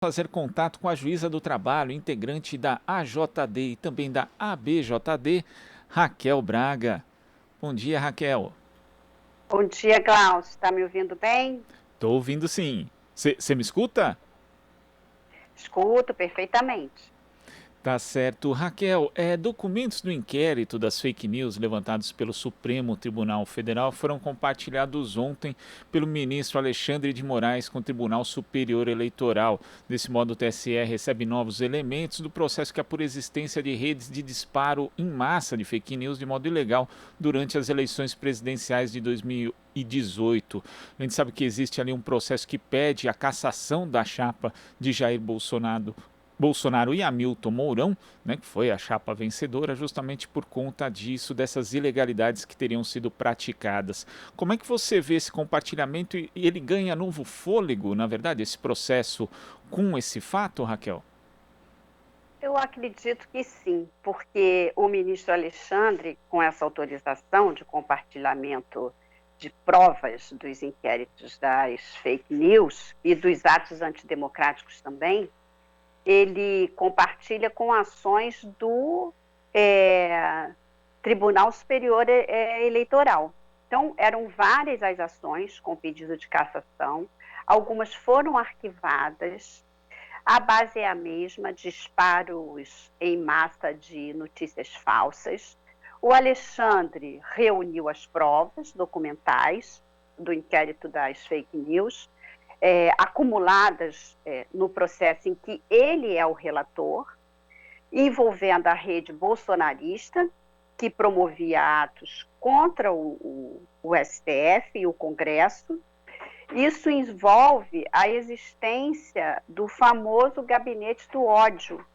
Fazer contato com a juíza do trabalho, integrante da AJD e também da ABJD, Raquel Braga. Bom dia, Raquel. Bom dia, Glaucio. Está me ouvindo bem? Tô ouvindo sim. Você me escuta? Escuto perfeitamente. Tá certo. Raquel, documentos do inquérito das fake news levantados pelo Supremo Tribunal Federal foram compartilhados ontem pelo ministro Alexandre de Moraes com o Tribunal Superior Eleitoral. Desse modo, o TSE recebe novos elementos do processo que apura a existência de redes de disparo em massa de fake news de modo ilegal durante as eleições presidenciais de 2018. A gente sabe que existe ali um processo que pede a cassação da chapa de Jair Bolsonaro e Hamilton Mourão, né, que foi a chapa vencedora, justamente por conta disso, dessas ilegalidades que teriam sido praticadas. Como é que você vê esse compartilhamento e ele ganha novo fôlego, na verdade, esse processo com esse fato, Raquel? Eu acredito que sim, porque o ministro Alexandre, com essa autorização de compartilhamento de provas dos inquéritos das fake news e dos atos antidemocráticos também, ele compartilha com ações do Tribunal Superior Eleitoral. Então, eram várias as ações com pedido de cassação, algumas foram arquivadas. A base é a mesma, disparos em massa de notícias falsas. O Alexandre reuniu as provas documentais do inquérito das fake news, acumuladas no processo em que ele é o relator, envolvendo a rede bolsonarista, que promovia atos contra o STF e o Congresso. Isso envolve a existência do famoso gabinete do ódio,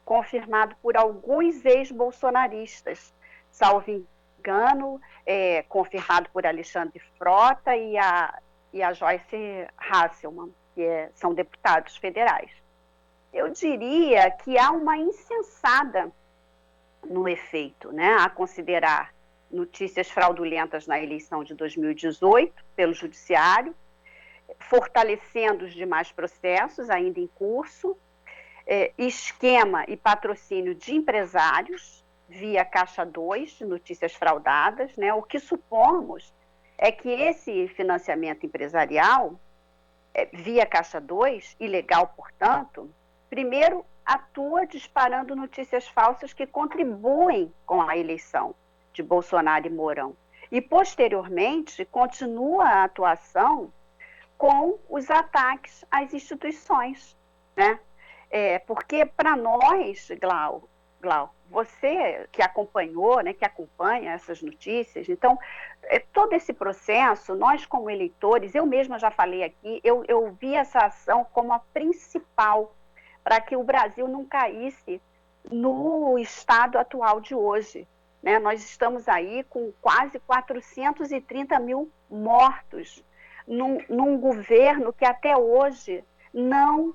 confirmado por alguns ex-bolsonaristas, salvo engano, confirmado por Alexandre Frota e a Joyce Hasselmann, que são deputados federais. Eu diria que há uma insensada no efeito, né, a considerar notícias fraudulentas na eleição de 2018 pelo Judiciário, fortalecendo os demais processos ainda em curso, esquema e patrocínio de empresários via Caixa 2 de notícias fraudadas, né? O que supomos é que esse financiamento empresarial, via Caixa 2, ilegal, portanto, primeiro atua disparando notícias falsas que contribuem com a eleição de Bolsonaro e Mourão. E, posteriormente, continua a atuação com os ataques às instituições, né? Porque para nós, Glau, você que acompanhou, né, que acompanha essas notícias, então, todo esse processo, nós como eleitores, eu mesma já falei aqui, eu vi essa ação como a principal para que o Brasil não caísse no estado atual de hoje, né? Nós estamos aí com quase 430 mil mortos, num governo que até hoje não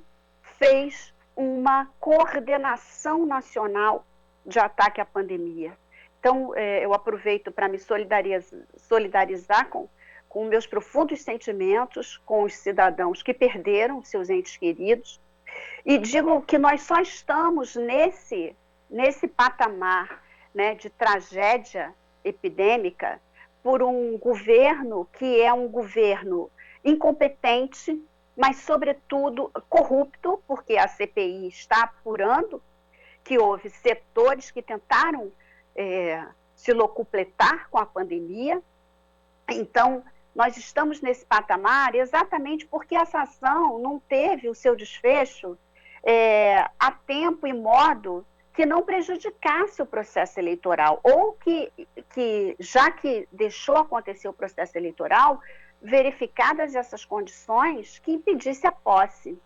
fez uma coordenação nacional de ataque à pandemia. Então, eu aproveito para me solidarizar com meus profundos sentimentos com os cidadãos que perderam seus entes queridos e digo que nós só estamos nesse patamar, né, de tragédia epidêmica por um governo que é um governo incompetente, mas, sobretudo, corrupto, porque a CPI está apurando que houve setores que tentaram se locupletar com a pandemia. Então, nós estamos nesse patamar exatamente porque essa ação não teve o seu desfecho a tempo e modo que não prejudicasse o processo eleitoral, ou que já que deixou acontecer o processo eleitoral, verificadas essas condições, que impedisse a posse.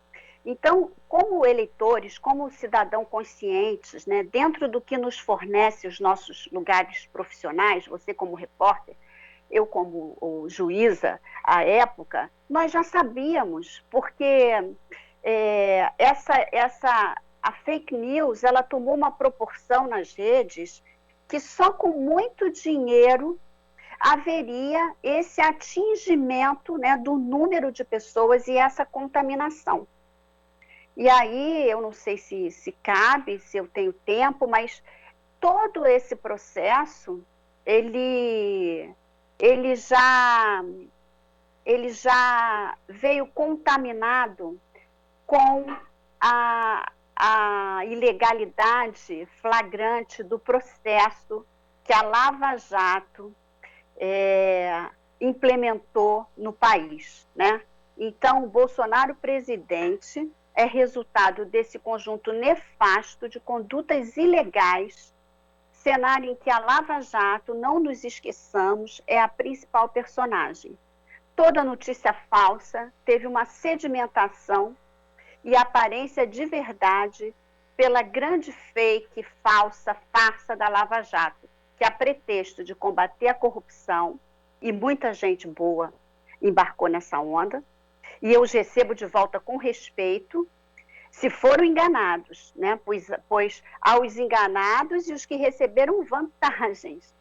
Então, como eleitores, como cidadão conscientes, né, dentro do que nos fornece os nossos lugares profissionais, você como repórter, eu como juíza à época, nós já sabíamos, porque a fake news ela tomou uma proporção nas redes que só com muito dinheiro haveria esse atingimento, né, do número de pessoas e essa contaminação. E aí, eu não sei se cabe, se eu tenho tempo, mas todo esse processo, ele, ele já, ele já veio contaminado com a ilegalidade flagrante do processo que a Lava Jato implementou no país, né? Então, o Bolsonaro presidente é resultado desse conjunto nefasto de condutas ilegais, cenário em que a Lava Jato, não nos esqueçamos, é a principal personagem. Toda notícia falsa teve uma sedimentação e aparência de verdade pela grande fake, falsa, farsa da Lava Jato, que a pretexto de combater a corrupção, e muita gente boa embarcou nessa onda, e eu os recebo de volta com respeito, se foram enganados, né? Pois aos enganados e os que receberam vantagens.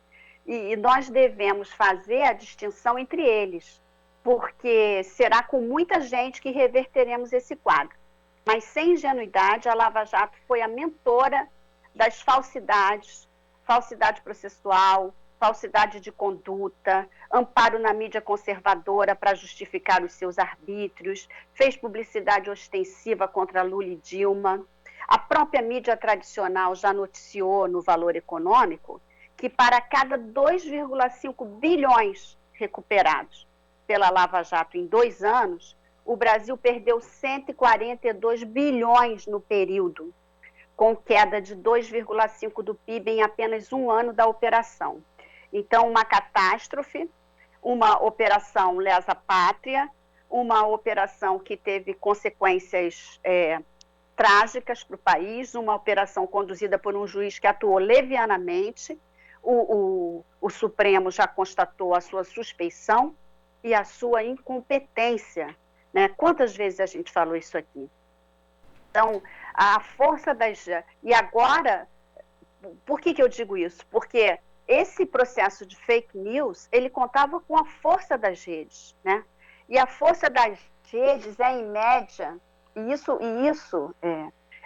E nós devemos fazer a distinção entre eles, porque será com muita gente que reverteremos esse quadro. Mas sem ingenuidade, a Lava Jato foi a mentora das falsidades, falsidade processual, falsidade de conduta, amparo na mídia conservadora para justificar os seus arbítrios, fez publicidade ostensiva contra Lula e Dilma. A própria mídia tradicional já noticiou no Valor Econômico que para cada 2,5 bilhões recuperados pela Lava Jato em 2 anos, o Brasil perdeu 142 bilhões no período, com queda de 2,5% do PIB em apenas um ano da operação. Então, uma catástrofe, uma operação lesa pátria, uma operação que teve consequências trágicas para o país, uma operação conduzida por um juiz que atuou levianamente. O Supremo já constatou a sua suspeição e a sua incompetência, né? Quantas vezes a gente falou isso aqui? Então, a força das... E agora, por que eu digo isso? Porque esse processo de fake news, ele contava com a força das redes, né? E a força das redes é, em média, e isso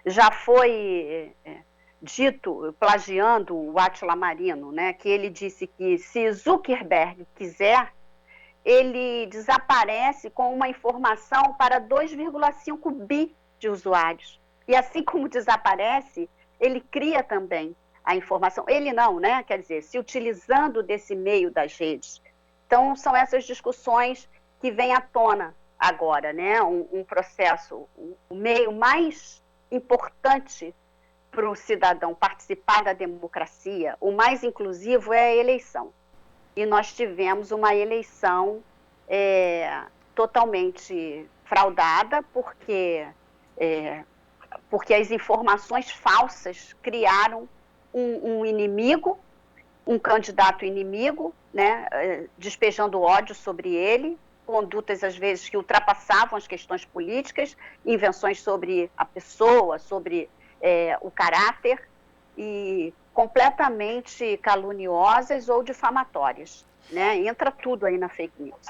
já foi dito, plagiando o Átila Marino, né? Que ele disse que se Zuckerberg quiser, ele desaparece com uma informação para 2,5 bi de usuários. E assim como desaparece, ele cria também a informação. Ele não, né? Quer dizer, se utilizando desse meio das redes. Então, são essas discussões que vêm à tona agora, né? Um processo, o meio mais importante para o cidadão participar da democracia, o mais inclusivo é a eleição. E nós tivemos uma eleição totalmente fraudada, porque as informações falsas criaram um inimigo, um candidato inimigo, né, despejando ódio sobre ele, condutas às vezes que ultrapassavam as questões políticas, invenções sobre a pessoa, sobre o caráter, e completamente caluniosas ou difamatórias, né? Entra tudo aí na fake news.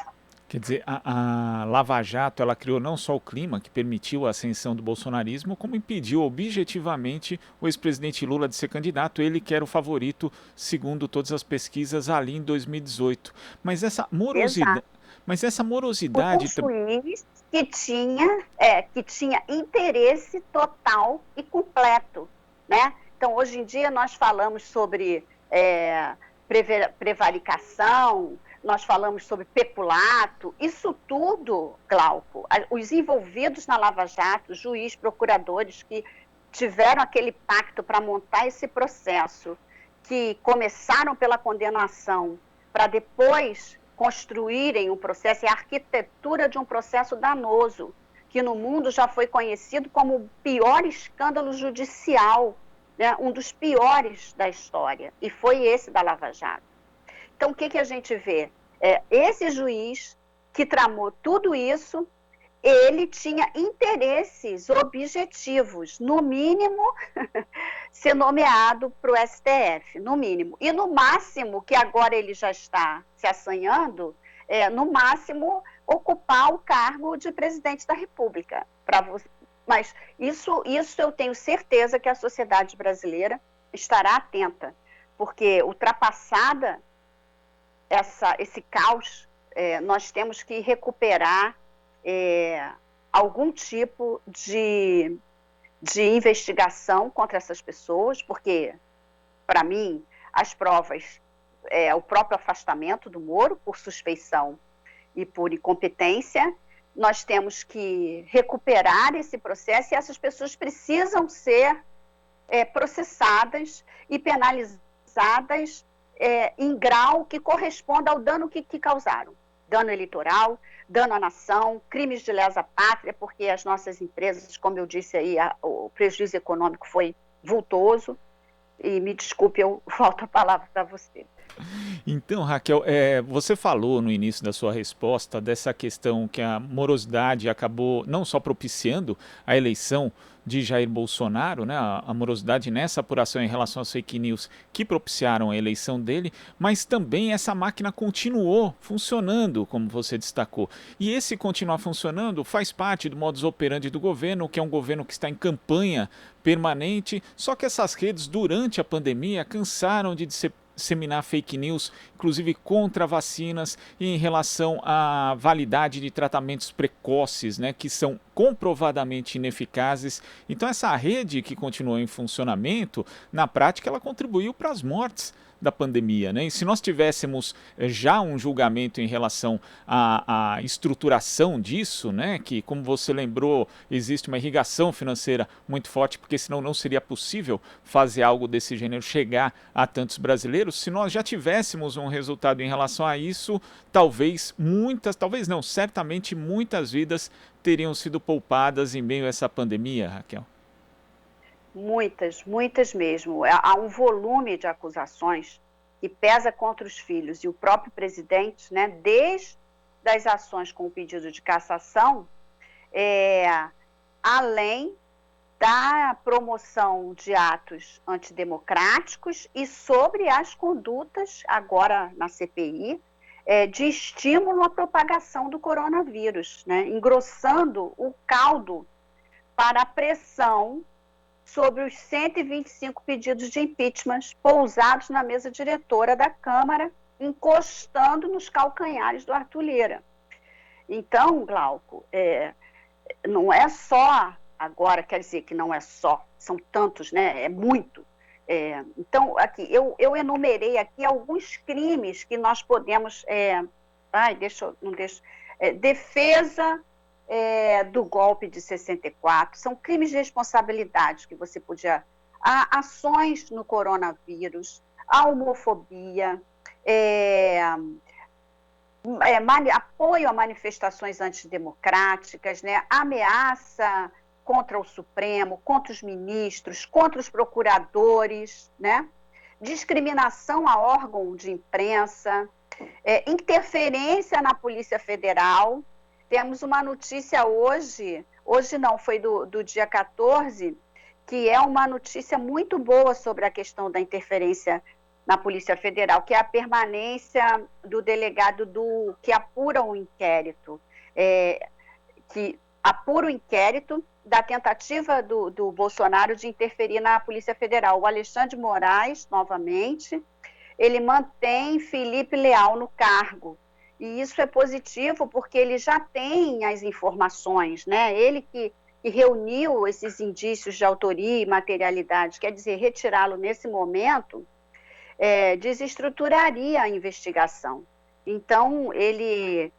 Quer dizer, a Lava Jato, ela criou não só o clima que permitiu a ascensão do bolsonarismo, como impediu objetivamente o ex-presidente Lula de ser candidato, ele que era o favorito, segundo todas as pesquisas, ali em 2018. Mas essa morosidade... Mas essa morosidade... Um juiz que tinha interesse total e completo, né? Então, hoje em dia, nós falamos sobre prevaricação, nós falamos sobre peculato, isso tudo, Glauco, os envolvidos na Lava Jato, juiz, procuradores que tiveram aquele pacto para montar esse processo, que começaram pela condenação, para depois construírem um processo, é a arquitetura de um processo danoso, que no mundo já foi conhecido como o pior escândalo judicial, né? Um dos piores da história, e foi esse da Lava Jato. Então, o que a gente vê? Esse juiz que tramou tudo isso, ele tinha interesses objetivos, no mínimo, ser nomeado para o STF, no mínimo. E no máximo, que agora ele já está se assanhando, no máximo, ocupar o cargo de presidente da República. Mas isso eu tenho certeza que a sociedade brasileira estará atenta, porque ultrapassada esse caos, nós temos que recuperar algum tipo de investigação contra essas pessoas, porque, para mim, as provas o próprio afastamento do Moro por suspeição e por incompetência. Nós temos que recuperar esse processo e essas pessoas precisam ser processadas e penalizadas em grau que corresponda ao dano que causaram. Dano eleitoral, dano à nação, crimes de lesa pátria, porque as nossas empresas, como eu disse aí, o prejuízo econômico foi vultoso. E me desculpe, eu volto a palavra para você. Então, Raquel, você falou no início da sua resposta dessa questão que a morosidade acabou não só propiciando a eleição de Jair Bolsonaro, né, a morosidade nessa apuração em relação às fake news que propiciaram a eleição dele, mas também essa máquina continuou funcionando, como você destacou. E esse continuar funcionando faz parte do modus operandi do governo, que é um governo que está em campanha permanente, só que essas redes, durante a pandemia, cansaram de disseminar fake news, inclusive contra vacinas e em relação à validade de tratamentos precoces, né, que são comprovadamente ineficazes. Então essa rede que continuou em funcionamento, na prática ela contribuiu para as mortes da pandemia, né? E se nós tivéssemos já um julgamento em relação à estruturação disso, né? Que, como você lembrou, existe uma irrigação financeira muito forte, porque senão não seria possível fazer algo desse gênero chegar a tantos brasileiros. Se nós já tivéssemos um resultado em relação a isso, talvez não, certamente muitas vidas teriam sido poupadas em meio a essa pandemia, Raquel. Muitas, muitas mesmo. Há um volume de acusações que pesa contra os filhos. E o próprio presidente, né, desde as ações com o pedido de cassação, além da promoção de atos antidemocráticos e sobre as condutas, agora na CPI, de estímulo à propagação do coronavírus, né, engrossando o caldo para a pressão sobre os 125 pedidos de impeachment pousados na mesa diretora da Câmara, encostando nos calcanhares do Arthur Lira. Então, Glauco, não é só, agora quer dizer que não é só, são tantos, né? É muito. Então, aqui, eu enumerei aqui alguns crimes que nós podemos... defesa do golpe de 64, são crimes de responsabilidade que você podia... Há ações no coronavírus, a homofobia, apoio a manifestações antidemocráticas, né, ameaça contra o Supremo, contra os ministros, contra os procuradores, né, discriminação a órgão de imprensa, interferência na Polícia Federal. Temos uma notícia hoje não, foi do dia 14, que é uma notícia muito boa sobre a questão da interferência na Polícia Federal, que é a permanência do delegado que apura o inquérito, da tentativa do Bolsonaro de interferir na Polícia Federal. O Alexandre Moraes, novamente, ele mantém Felipe Leal no cargo. E isso é positivo porque ele já tem as informações, né? Ele que reuniu esses indícios de autoria e materialidade, quer dizer, retirá-lo nesse momento, desestruturaria a investigação. Então, ele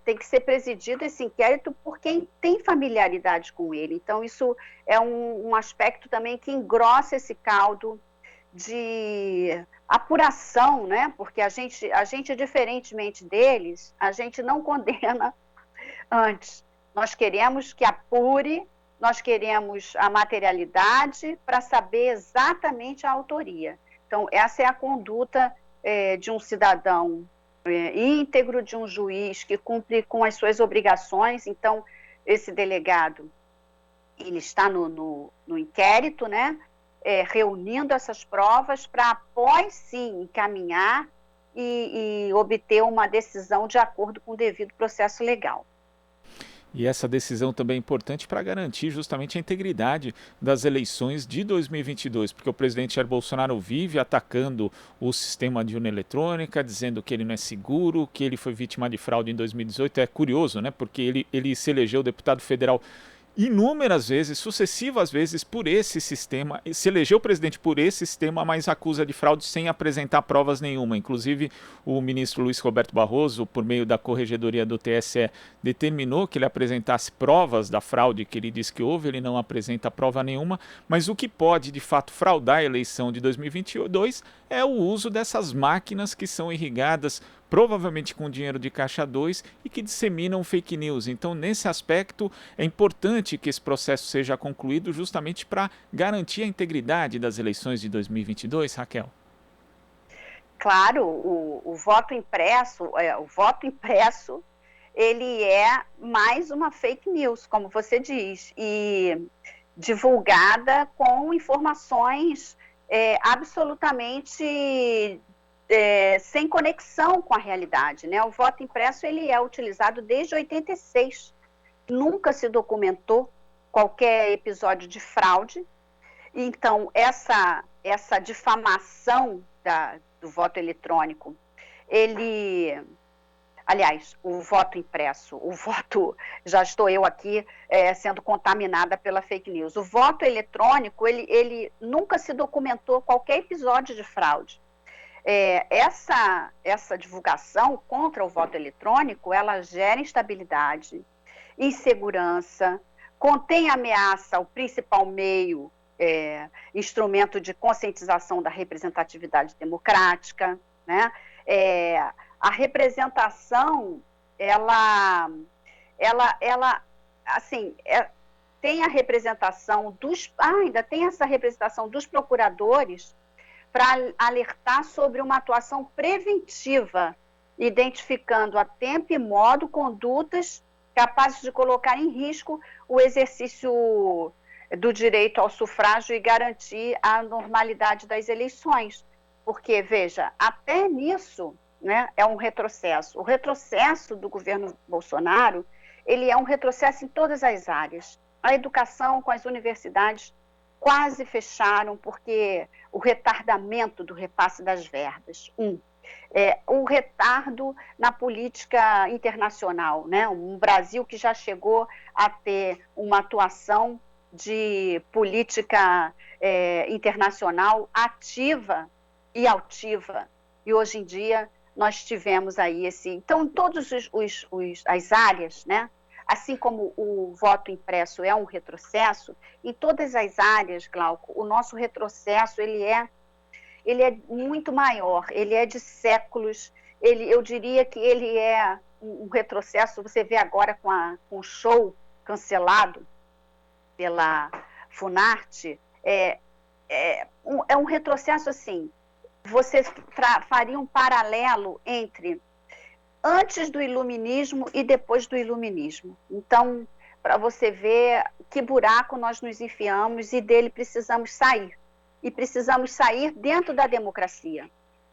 tem que ser presidido esse inquérito por quem tem familiaridade com ele. Então, isso é um aspecto também que engrossa esse caldo de apuração, né? Porque a gente, diferentemente deles, a gente não condena antes. Nós queremos que apure, nós queremos a materialidade para saber exatamente a autoria. Então, essa é a conduta de um cidadão íntegro, de um juiz que cumpre com as suas obrigações. Então, esse delegado, ele está no inquérito, né? Reunindo essas provas para, após sim, encaminhar e obter uma decisão de acordo com o devido processo legal. E essa decisão também é importante para garantir justamente a integridade das eleições de 2022, porque o presidente Jair Bolsonaro vive atacando o sistema de urna eletrônica, dizendo que ele não é seguro, que ele foi vítima de fraude em 2018. É curioso, né? Porque ele se elegeu deputado federal inúmeras vezes, sucessivas vezes, por esse sistema, se elegeu presidente por esse sistema, mas acusa de fraude sem apresentar provas nenhuma. Inclusive, o ministro Luiz Roberto Barroso, por meio da corregedoria do TSE, determinou que ele apresentasse provas da fraude que ele diz que houve, ele não apresenta prova nenhuma, mas o que pode, de fato, fraudar a eleição de 2022 é o uso dessas máquinas que são irrigadas provavelmente com dinheiro de Caixa 2 e que disseminam fake news. Então, nesse aspecto, é importante que esse processo seja concluído justamente para garantir a integridade das eleições de 2022, Raquel. Claro, o voto impresso, ele é mais uma fake news, como você diz, e divulgada com informações absolutamente sem conexão com a realidade, né? O voto impresso ele é utilizado desde 86. Nunca se documentou qualquer episódio de fraude. Então, essa difamação do voto eletrônico, aliás, o voto impresso, já estou eu aqui sendo contaminada pela fake news. O voto eletrônico, ele nunca se documentou qualquer episódio de fraude. Essa divulgação contra o voto eletrônico, ela gera instabilidade, insegurança, contém ameaça ao principal meio, instrumento de conscientização da representatividade democrática, né? A representação, ela assim, tem a representação ainda tem essa representação dos procuradores para alertar sobre uma atuação preventiva, identificando a tempo e modo condutas capazes de colocar em risco o exercício do direito ao sufrágio e garantir a normalidade das eleições. Porque, veja, até nisso, né, é um retrocesso. O retrocesso do governo Bolsonaro, ele é um retrocesso em todas as áreas. A educação com as universidades quase fecharam porque o retardamento do repasse das verbas. O retardo na política internacional, né? Um Brasil que já chegou a ter uma atuação de política internacional ativa e altiva. E hoje em dia nós tivemos aí Então, em todas as áreas, né? Assim como o voto impresso é um retrocesso, em todas as áreas, Glauco, o nosso retrocesso ele é muito maior, ele é de séculos, eu diria que ele é um retrocesso, você vê agora com o show cancelado pela Funarte, é um retrocesso assim, você faria um paralelo entre antes do iluminismo e depois do iluminismo. Então, para você ver que buraco nós nos enfiamos e dele precisamos sair. E precisamos sair dentro da democracia,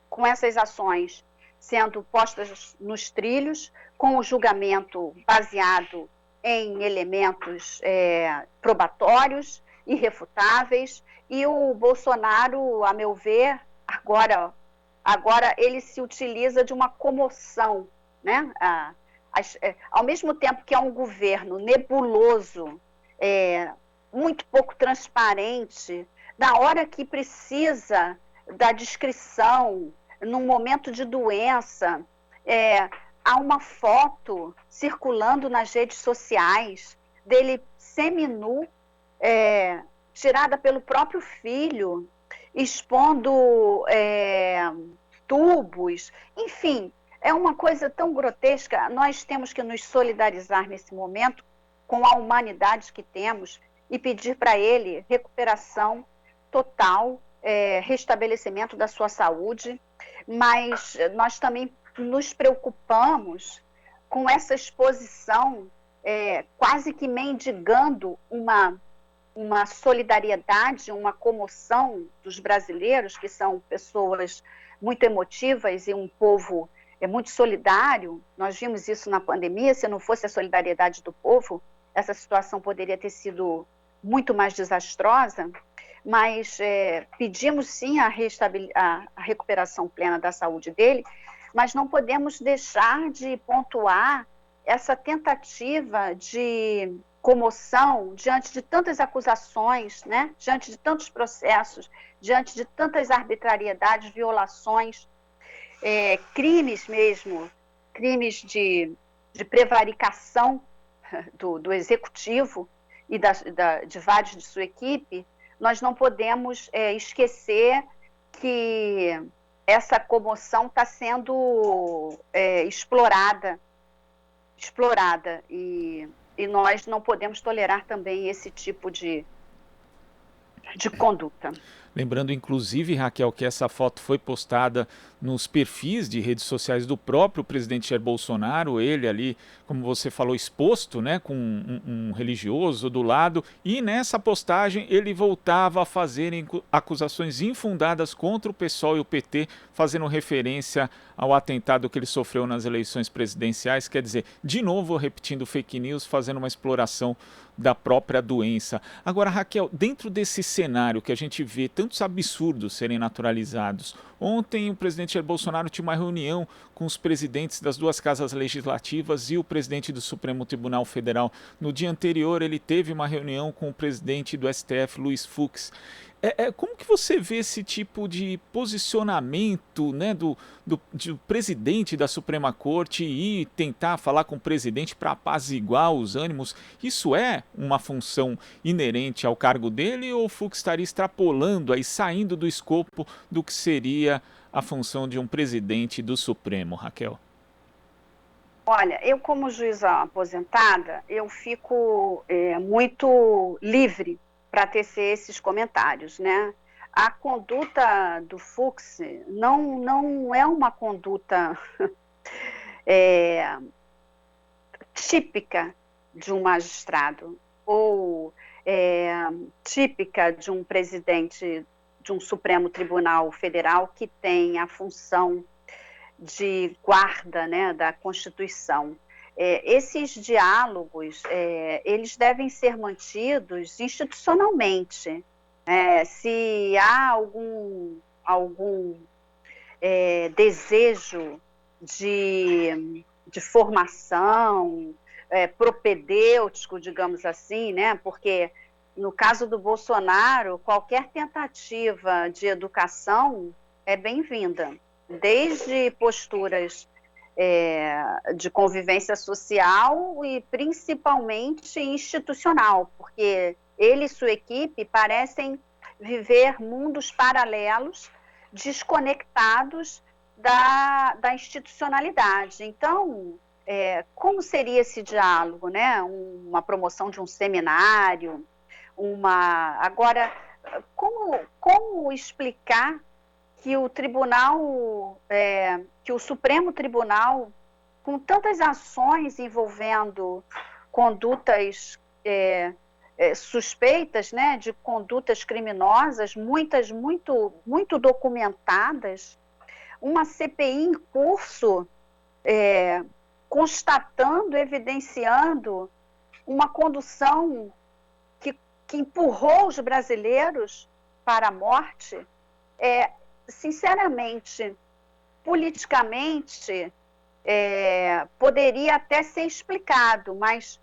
com essas ações sendo postas nos trilhos, com o julgamento baseado em elementos probatórios, irrefutáveis, e o Bolsonaro, a meu ver, agora ele se utiliza de uma comoção, né? Ao mesmo tempo que é um governo nebuloso, muito pouco transparente, na hora que precisa da descrição, num momento de doença, há uma foto circulando nas redes sociais dele seminu, tirada pelo próprio filho, expondo tubos, enfim, é uma coisa tão grotesca. Nós temos que nos solidarizar nesse momento com a humanidade que temos e pedir para ele recuperação total, restabelecimento da sua saúde, mas nós também nos preocupamos com essa exposição, quase que mendigando uma solidariedade, uma comoção dos brasileiros, que são pessoas muito emotivas e um povo é muito solidário. Nós vimos isso na pandemia. Se não fosse a solidariedade do povo, essa situação poderia ter sido muito mais desastrosa. Mas pedimos sim a recuperação plena da saúde dele, mas não podemos deixar de pontuar essa tentativa de comoção diante de tantas acusações, né? Diante de tantos processos, diante de tantas arbitrariedades, violações, crimes mesmo, crimes de prevaricação do executivo e de vários de sua equipe. Nós não podemos esquecer que essa comoção está sendo explorada e nós não podemos tolerar também esse tipo de conduta. Lembrando, inclusive, Raquel, que essa foto foi postada nos perfis de redes sociais do próprio presidente Jair Bolsonaro, ele ali, como você falou, exposto, né, com um religioso do lado, e nessa postagem ele voltava a fazer acusações infundadas contra o PSOL e o PT, fazendo referência ao atentado que ele sofreu nas eleições presidenciais, quer dizer, de novo repetindo fake news, fazendo uma exploração da própria doença. Agora, Raquel, dentro desse cenário que a gente vê tantos absurdos serem naturalizados, ontem o presidente Jair Bolsonaro tinha uma reunião com os presidentes das duas casas legislativas e o presidente do Supremo Tribunal Federal. No dia anterior, ele teve uma reunião com o presidente do STF, Luiz Fux. Como que você vê esse tipo de posicionamento, né, do presidente da Suprema Corte e tentar falar com o presidente para apaziguar os ânimos? Isso é uma função inerente ao cargo dele ou o Fux estaria extrapolando, aí, saindo do escopo do que seria a função de um presidente do Supremo, Raquel? Olha, eu como juíza aposentada, eu fico muito livre para tecer esses comentários, né? A conduta do Fux não é uma conduta típica de um magistrado ou típica de um presidente de um Supremo Tribunal Federal que tem a função de guarda, né, da Constituição. Esses diálogos, eles devem ser mantidos institucionalmente. Se há algum desejo de formação propedêutico, digamos assim, né? Porque no caso do Bolsonaro, qualquer tentativa de educação é bem-vinda, desde posturas de convivência social e principalmente institucional, porque ele e sua equipe parecem viver mundos paralelos, desconectados da institucionalidade. Então, como seria esse diálogo, né? Uma promoção de um seminário, Agora, como explicar que o tribunal, que o Supremo Tribunal, com tantas ações envolvendo condutas suspeitas, né, de condutas criminosas, muitas muito documentadas, uma CPI em curso, constatando, evidenciando uma condução que empurrou os brasileiros para a morte, sinceramente, politicamente, poderia até ser explicado, mas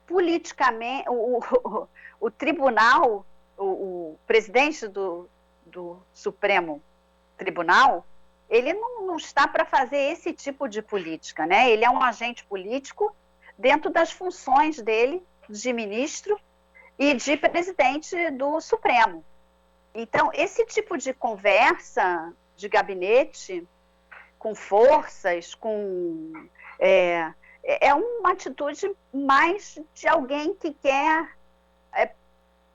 politicamente, o tribunal, o presidente do Supremo Tribunal, ele não está para fazer esse tipo de política, né? Ele é um agente político dentro das funções dele de ministro e de presidente do Supremo. Então, esse tipo de conversa de gabinete, com forças, é uma atitude mais de alguém que quer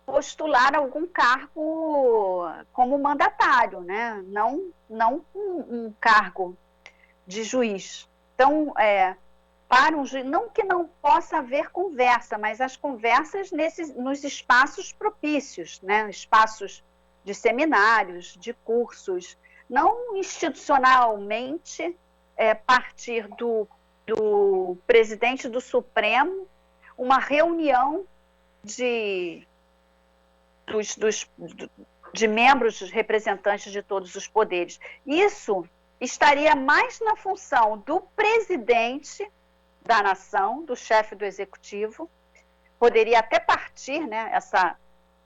postular algum cargo como mandatário, né? Não um cargo de juiz. Então, para um juiz, não que não possa haver conversa, mas as conversas nos espaços propícios, né? Espaços de seminários, de cursos, não institucionalmente partir do presidente do Supremo uma reunião de membros, representantes de todos os poderes. Isso estaria mais na função do presidente da nação, do chefe do executivo, poderia até partir, né,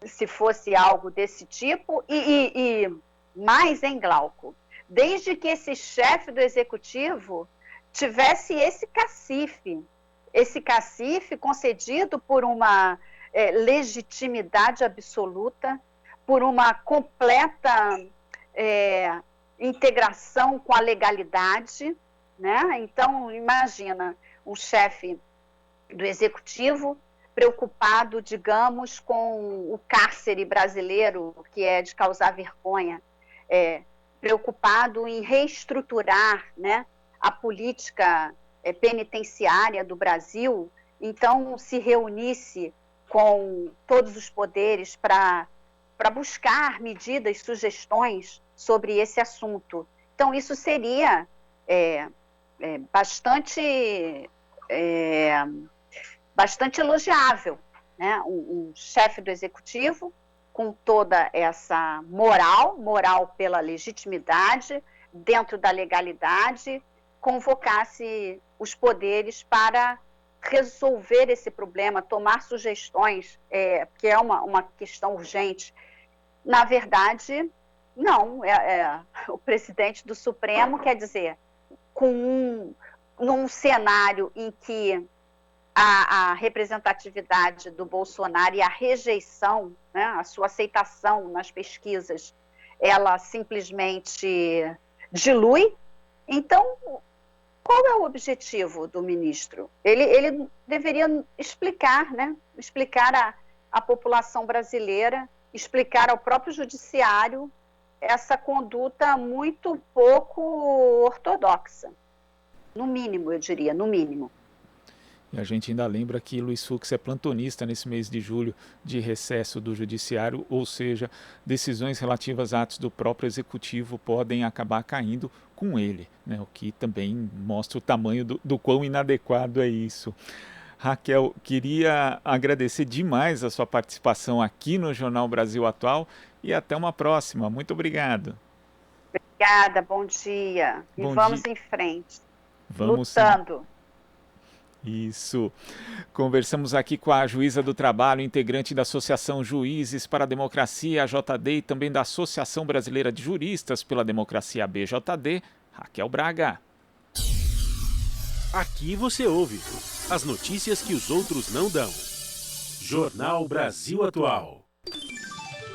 se fosse algo desse tipo, e mais em Glauco, desde que esse chefe do executivo tivesse esse cacife concedido por uma legitimidade absoluta, por uma completa integração com a legalidade, né? Então, imagina um chefe do executivo preocupado, digamos, com o cárcere brasileiro, que é de causar vergonha, preocupado em reestruturar, né, a política penitenciária do Brasil, então se reunisse com todos os poderes para buscar medidas, sugestões sobre esse assunto. Então, isso seria bastante elogiável, né? Um chefe do executivo com toda essa moral pela legitimidade, dentro da legalidade, convocasse os poderes para resolver esse problema, tomar sugestões, que é uma questão urgente. Na verdade, não. O presidente do Supremo, quer dizer, num cenário em que a representatividade do Bolsonaro e a rejeição, né, a sua aceitação nas pesquisas, ela simplesmente dilui. Então, qual é o objetivo do ministro? Ele deveria explicar, né, explicar à população brasileira, explicar ao próprio judiciário essa conduta muito pouco ortodoxa. No mínimo, eu diria, no mínimo. E a gente ainda lembra que Luiz Fux é plantonista nesse mês de julho de recesso do judiciário, ou seja, decisões relativas a atos do próprio executivo podem acabar caindo com ele, né? O que também mostra o tamanho do quão inadequado é isso. Raquel, queria agradecer demais a sua participação aqui no Jornal Brasil Atual e até uma próxima. Muito obrigado. Obrigada, bom dia. E vamos em frente. Vamos lutando. Sim. Isso. Conversamos aqui com a juíza do trabalho, integrante da Associação Juízes para a Democracia, a JD, e também da Associação Brasileira de Juristas pela Democracia, a BJD, Raquel Braga. Aqui você ouve as notícias que os outros não dão. Jornal Brasil Atual.